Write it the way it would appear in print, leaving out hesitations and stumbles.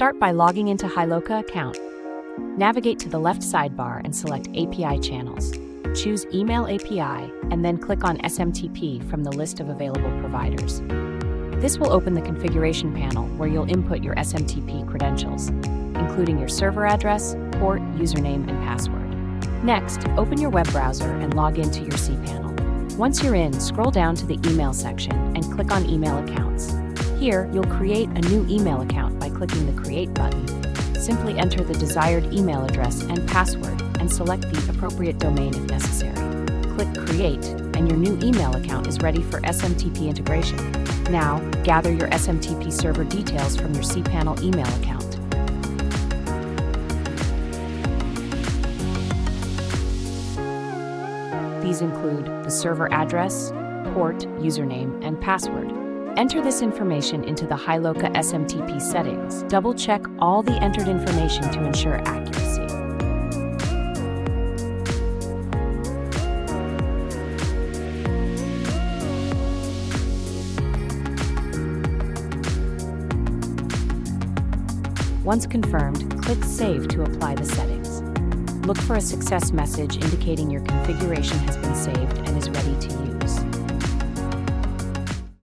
Start by logging into Hyloca account. Navigate to the left sidebar and select API channels. Choose Email API and then click on SMTP from the list of available providers. This will open the configuration panel where you'll input your SMTP credentials, including your server address, port, username, and password. Next, open your web browser and log into your cPanel. Once you're in, scroll down to the email section and click on Email Accounts. Here, you'll create a new email account by clicking the Create button. Simply enter the desired email address and password and select the appropriate domain if necessary. Click Create, and your new email account is ready for SMTP integration. Now, gather your SMTP server details from your cPanel email account. These include the server address, port, username, and password. Enter this information into the Hyloca SMTP settings. Double-check all the entered information to ensure accuracy. Once confirmed, click Save to apply the settings. Look for a success message indicating your configuration has been saved and is ready to use.